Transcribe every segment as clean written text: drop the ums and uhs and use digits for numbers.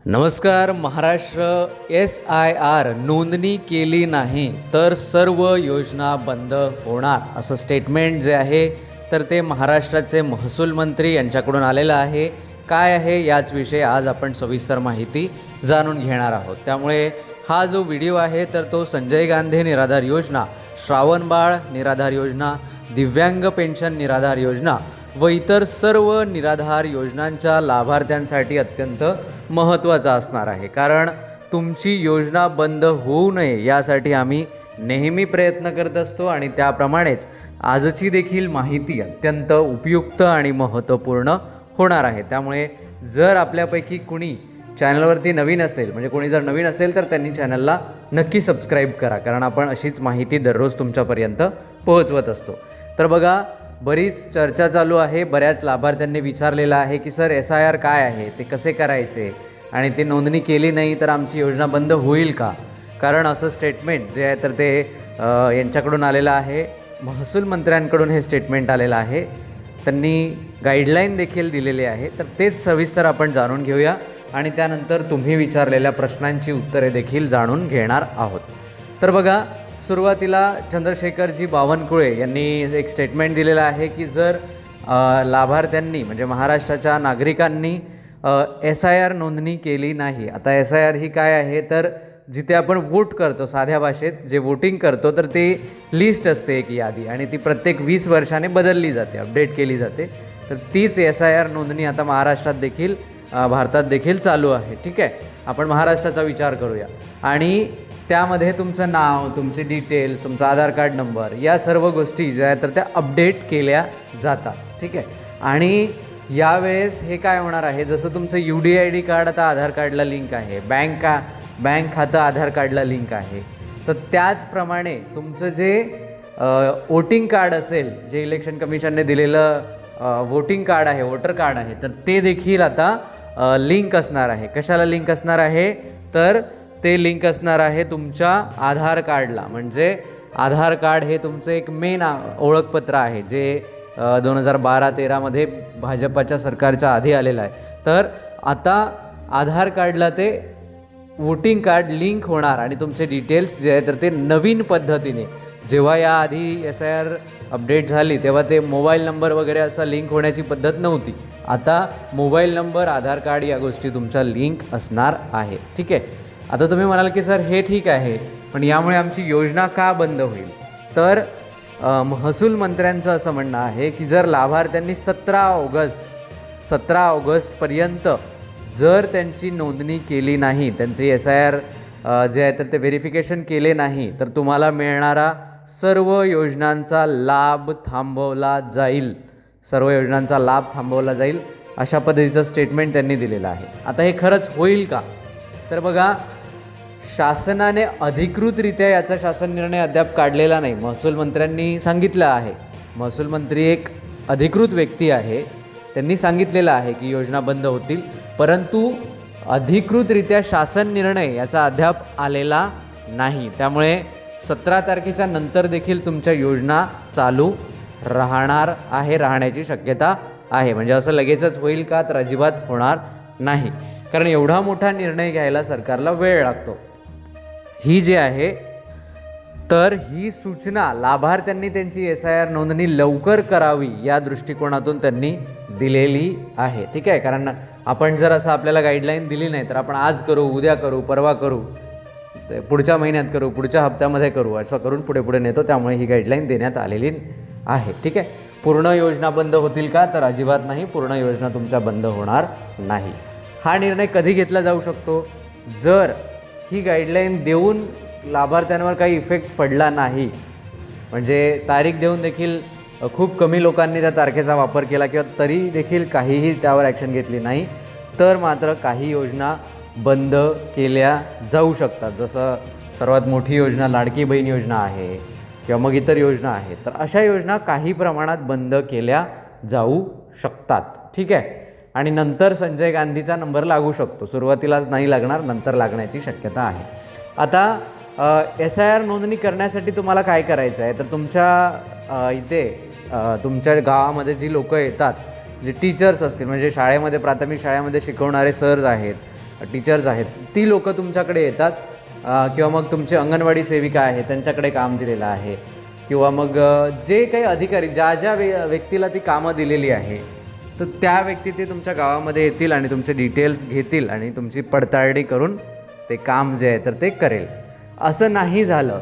नमस्कार. महाराष्ट्र SIR नोंदणी केली नाही तर सर्व योजना बंद होणार असं स्टेटमेंट जे आहे तर ते महाराष्ट्राचे महसूल मंत्री यांच्याकडून आलेलं आहे. काय आहे याच विषयी आज आपण सविस्तर माहिती जाणून घेणार आहोत. त्यामुळे हा जो व्हिडिओ आहे तर तो संजय गांधी निराधार योजना, श्रावणबाळ निराधार योजना, दिव्यांग पेन्शन निराधार योजना व इतर सर्व निराधार योजनांच्या लाभार्थ्यांसाठी अत्यंत महत्त्वाचा असणार आहे. कारण तुमची योजना बंद होऊ नये यासाठी आम्ही नेहमी प्रयत्न करत असतो आणि त्याप्रमाणेच आजची देखील माहिती अत्यंत उपयुक्त आणि महत्त्वपूर्ण होणार आहे. त्यामुळे जर आपल्यापैकी कुणी चॅनलवरती नवीन असेल, म्हणजे कोणी जर नवीन असेल तर त्यांनी चॅनलला नक्की सबस्क्राईब करा, कारण आपण अशीच माहिती दररोज तुमच्यापर्यंत पोहोचवत असतो. तर बघा, बरीच चर्चा चालू आहे. बऱ्याच लाभार्थ्यांनी विचारलेलं आहे की सर SIR काय आहे, ते कसे करायचे आणि ते नोंदणी केली नाही तर आमची योजना बंद होईल का? कारण असं स्टेटमेंट जे आहे तर ते यांच्याकडून आलेलं आहे, महसूल मंत्र्यांकडून हे स्टेटमेंट आलेलं आहे. त्यांनी गाईडलाईन देखील दिलेली आहे. तर तेच सविस्तर आपण जाणून घेऊया आणि त्यानंतर तुम्ही विचारलेल्या प्रश्नांची उत्तरे देखील जाणून घेणार आहोत. तर बघा, सुरुवातीला चंद्रशेखरजी बावनकुळे यांनी एक स्टेटमेंट दिलेलं आहे की जर लाभार्थ्यांनी म्हणजे महाराष्ट्राच्या नागरिकांनी SIR नोंदणी केली नाही. आता SIR ही काय आहे तर जिथे आपण वोट करतो, साध्या भाषेत जे वोटिंग करतो तर ते लिस्ट असते, एक यादी, आणि ती प्रत्येक 20 वर्षाने बदलली जाते, अपडेट केली जाते. तर तीच SIR नोंदणी आता महाराष्ट्रात देखील भारतात देखील चालू आहे. ठीक आहे, आपण महाराष्ट्राचा विचार करूया. आणि त्यामध्ये तुमचं नाव, तुमचे डिटेल्स, तुमचा आधार कार्ड नंबर, या सर्व गोष्टी ज्या आहेत तर त्या अपडेट केल्या जातात. ठीक आहे, आणि यावेळेस हे काय होणार आहे, जसं तुमचं UDID कार्ड आता आधार कार्डला लिंक आहे, बँक खातं आधार कार्डला लिंक आहे, तर त्याचप्रमाणे तुमचं जे वोटिंग कार्ड असेल, जे इलेक्शन कमिशनने दिलेलं वोटिंग कार्ड आहे, वोटर कार्ड आहे, तर ते देखील आता लिंक असणार आहे. कशाला लिंक असणार आहे तर ते लिंक असणार आहे तुमच्या आधार कार्डला. म्हणजे आधार कार्ड हे तुमचं एक मेन ओळखपत्र आहे, जे 2012-13मध्ये भाजपाच्या सरकारच्या आधी आलेलं आहे. तर आता आधार कार्डला ते वोटिंग कार्ड लिंक होणार आणि तुमचे डिटेल्स जे आहे तर ते नवीन पद्धतीने, जेव्हा याआधी SIR अपडेट झाली तेव्हा ते मोबाईल नंबर वगैरे असा लिंक होण्याची पद्धत नव्हती. आता मोबाईल नंबर, आधार कार्ड या गोष्टी तुमच्या लिंक असणार आहे. ठीक आहे, आता तुम्ही म्हणाल की सर हे ठीक आहे, पण यामुळे आमची योजना का बंद होईल? तर महसूल मंत्र्यांचं असं म्हणणं आहे की जर लाभार्थ्यांनी 17 ऑगस्टपर्यंत जर त्यांची नोंदणी केली नाही, त्यांची SIR जे आहे तर ते व्हेरिफिकेशन केले नाही, तर तुम्हाला मिळणारा सर्व योजनांचा लाभ थांबवला जाईल. सर्व योजनांचा लाभ थांबवला जाईल अशा पद्धतीचं स्टेटमेंट त्यांनी दिलेलं आहे. आता हे खरंच होईल का? तर बघा, शासनाने अधिकृतरित्या याचा शासन निर्णय अद्याप काढलेला नाही. महसूल मंत्र्यांनी सांगितलं आहे, महसूल मंत्री एक अधिकृत व्यक्ती आहे, त्यांनी सांगितलेलं आहे की योजना बंद होतील, परंतु अधिकृतरित्या शासन निर्णय याचा अद्याप आलेला नाही. त्यामुळे 17 तारखेच्या नंतर देखील तुमच्या योजना चालू राहण्याची शक्यता आहे. म्हणजे असं लगेचच होईल का तर अजिबात होणार नाही, कारण एवढा मोठा निर्णय घ्यायला सरकारला वेळ लागतो. ही जी आहे तर ही सूचना लाभार्थ्यांनी त्यांची SIR नोंदणी लवकर करावी या दृष्टिकोनातून त्यांनी दिलेली आहे. ठीक आहे, कारण आपण जर असं आपल्याला गाईडलाईन दिली नाही तर आपण आज करू, उद्या करू, परवा करू, पुढच्या महिन्यात करू, पुढच्या हप्त्यामध्ये करू, असं करून पुढे नेतो. त्यामुळे ही गाईडलाईन देण्यात आलेली आहे. ठीक आहे, पूर्ण योजना बंद होतील का तर अजिबात नाही, पूर्ण योजना तुमच्या बंद होणार नाही. हा निर्णय कधी घेतला जाऊ शकतो? जर ही गाईडलाईन देऊन लाभार्थ्यांवर काही इफेक्ट पडला नाही, म्हणजे तारीख देऊन देखील खूप कमी लोकांनी त्या तारखेचा वापर केला किंवा तरी देखील काहीही त्यावर ॲक्शन घेतली नाही, तर मात्र काही योजना बंद केल्या जाऊ शकतात. जसं सर्वात मोठी योजना लाडकी बहीण योजना आहे किंवा मग इतर योजना आहेत, तर अशा योजना काही प्रमाणात बंद केल्या जाऊ शकतात. ठीक आहे, आणि नंतर संजय गांधीचा नंबर लागू शकतो. सुरुवातीलाच नाही लागणार, नंतर लागण्याची शक्यता आहे. आता SIR नोंदणी करण्यासाठी तुम्हाला काय करायचं आहे तर तुमच्या इथे तुमच्या गावामध्ये जी लोकं येतात, जे टीचर्स असतील, म्हणजे शाळेमध्ये, प्राथमिक शाळेमध्ये शिकवणारे सर्स आहेत, टीचर्स आहेत ती लोकं तुमच्याकडे येतात, किंवा मग तुमचे अंगणवाडी सेविका आहे त्यांच्याकडे काम दिलेलं आहे, किंवा मग जे काही अधिकारी ज्या व्यक्तीला ती कामं दिलेली आहे तर त्या व्यक्ती ते तुमच्या गावामध्ये येतील आणि तुमचे डिटेल्स घेतील आणि तुमची पडताळणी करून ते काम जे आहे तर ते करेल. असं नाही झालं,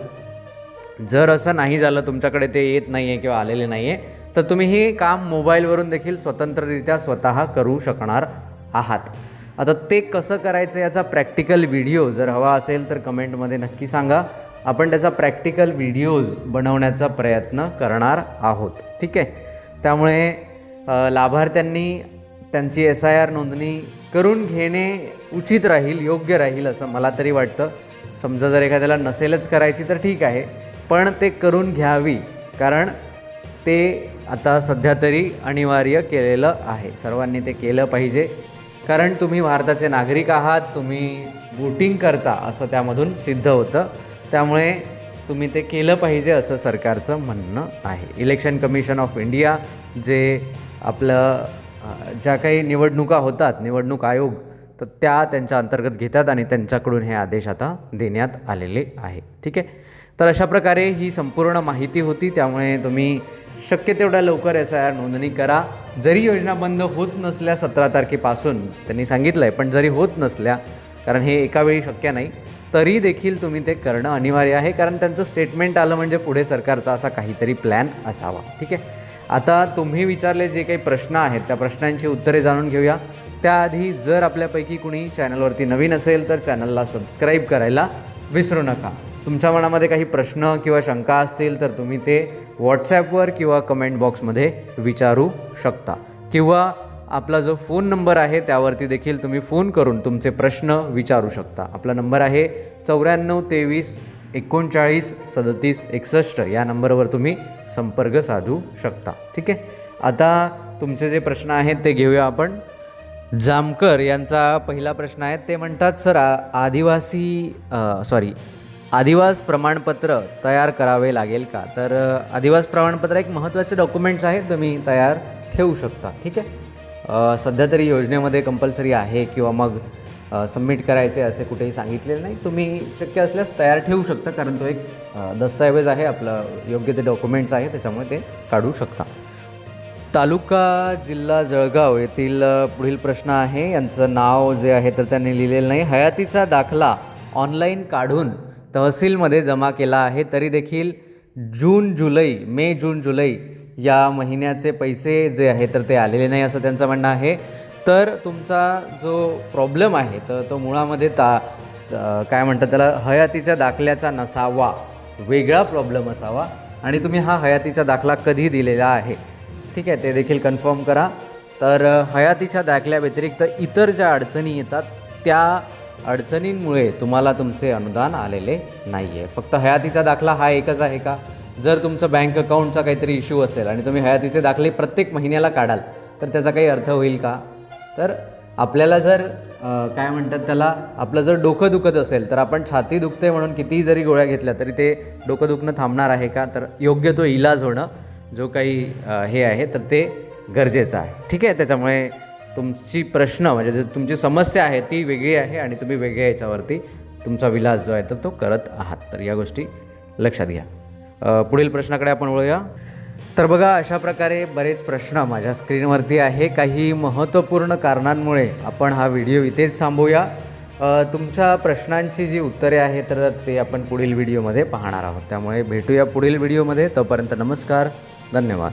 जर असं नाही झालं तुमच्याकडे ते येत नाही आहे किंवा आलेले नाही आहे तर तुम्ही हे काम मोबाईलवरून देखील स्वतंत्ररित्या स्वतः करू शकणार आहात. आता ते कसं करायचं याचा प्रॅक्टिकल व्हिडिओ जर हवा असेल तर कमेंटमध्ये नक्की सांगा. आपण त्याचा प्रॅक्टिकल व्हिडिओज बनवण्याचा प्रयत्न करणार आहोत. ठीक आहे. त्यामुळे लाभार्थ्यांनी त्यांची SIR नोंदणी करून घेणे उचित राहील, योग्य राहील असं मला तरी वाटतं. समजा जर एखाद्याला नसेलच करायची तर ठीक आहे, पण ते करून घ्यावी, कारण ते आता सध्या तरी अनिवार्य केलेलं आहे. सर्वांनी ते केलं पाहिजे, कारण तुम्ही भारताचे नागरिक आहात, तुम्ही वोटिंग करता असं त्यामधून सिद्ध होतं. त्यामुळे तुम्ही ते केलं पाहिजे असं सरकारचं म्हणणं आहे. इलेक्शन कमिशन ऑफ इंडिया जे आपलं ज्या काही निवडणुका होतात, निवडणूक आयोग, तर त्यांच्या अंतर्गत घेतात आणि त्यांच्याकडून हे आदेश आता देण्यात आलेले आहे. ठीक आहे. तर अशा प्रकारे ही संपूर्ण माहिती होती. त्यामुळे तुम्ही शक्य तेवढ्या लवकर SIR नोंदणी करा. जरी योजना बंद होत नसल्या 17 तारखेपासून त्यांनी सांगितलं आहे, पण जरी होत नसल्या, कारण हे एका वेळी शक्य नाही, तरी देखील तुम्ही ते करणं अनिवार्य आहे, कारण त्यांचं स्टेटमेंट आलं म्हणजे पुढे सरकारचा असा काहीतरी प्लॅन असावा. ठीक आहे. आता तुम्ही विचारले जे काही प्रश्न आहेत त्या प्रश्नांची उत्तरे जाणून घेऊया. त्याआधी जर आपल्यापैकी कुणी चॅनलवरती नवीन असेल तर चॅनलला सबस्क्राईब करायला विसरू नका. तुमच्या मनामध्ये काही प्रश्न किंवा शंका असतील तर तुम्ही ते व्हॉट्सॲपवर किंवा कमेंट बॉक्समध्ये विचारू शकता, किंवा आपला जो फोन नंबर आहे त्यावरती देखील तुम्ही फोन करून तुमचे प्रश्न विचारू शकता. आपला नंबर आहे 94 23 39 37 61. या नंबरवर तुम्ही संपर्क साधू शकता. ठीक आहे. आता तुमचे जे प्रश्न आहेत ते घेऊया आपण. जामकर यांचा पहिला प्रश्न आहे. ते म्हणतात, सर आदिवास प्रमाणपत्र तयार करावे लागेल का? तर आदिवास प्रमाणपत्र एक महत्त्वाचे डॉक्युमेंट्स आहेत, तुम्ही तयार ठेवू शकता. ठीक आहे. सध्या तरी योजनेमध्ये कंपल्सरी आहे किंवा मग सबमिट करायचे असे कुठेही सांगितलेले नाही. तुम्ही शक्य असल्यास तयार ठेवू शकता, कारण तो एक दस्तऐवज आहे, आपलं योग्य ते डॉक्युमेंट्स आहे, त्याच्यामुळे ते काढू शकता. तालुका जिल्हा जळगाव येथील पुढील प्रश्न आहे. यांचं नाव जे आहे तर त्यांनी लिहिलेलं नाही. हयातीचा दाखला ऑनलाईन काढून तहसीलमध्ये जमा केला आहे, तरी देखील मे जून जुलै या महिन्याचे पैसे जे आहे तर ते आलेले नाही असं त्यांचं म्हणणं आहे. तर तुमचा जो प्रॉब्लेम आहे तर तो मुळामध्ये काय म्हणतात त्याला, हयातीच्या दाखल्याचा नसावा, वेगळा प्रॉब्लेम असावा, आणि तुम्ही हा हयातीचा दाखला कधी दिलेला आहे, ठीक आहे, ते देखील कन्फर्म करा. तर हयातीच्या दाखल्याव्यतिरिक्त इतर ज्या अडचणी येतात त्या अडचणींमुळे तुम्हाला तुमचे अनुदान आलेले नाही आहे. फक्त हयातीचा दाखला हा एकच आहे का? जर तुमचं बँक अकाउंटचा काहीतरी इश्यू असेल आणि तुम्ही हयातीचे दाखले प्रत्येक महिन्याला काढाल तर त्याचा काही अर्थ होईल का? तर आपल्याला जर काय म्हणतात त्याला, आपलं जर डोकं दुखत असेल तर आपण छाती दुखते म्हणून कितीही जरी गोळ्या घेतल्या तरी ते डोकं दुखणं थांबणार आहे का? तर योग्य तो इलाज होणं जो काही हे आहे तर ते गरजेचं आहे. ठीक आहे. त्याच्यामुळे तुमची प्रश्न म्हणजे जे तुमची समस्या आहे ती वेगळी आहे आणि तुम्ही वेगळ्या याच्यावरती तुमचा विलास जो आहे तर तो करत आहात. तर या गोष्टी लक्षात घ्या. पुढील प्रश्नाकडे आपण वळूया. तर बघा, अशा प्रकारे बरेच प्रश्न माझ्या स्क्रीनवरती आहे. काही महत्त्वपूर्ण कारणांमुळे आपण हा व्हिडिओ इथेच थांबवूया. तुमच्या प्रश्नांची जी उत्तरे आहेत तर ते आपण पुढील व्हिडिओमध्ये पाहणार आहोत. त्यामुळे भेटूया पुढील व्हिडिओमध्ये. तोपर्यंत नमस्कार, धन्यवाद.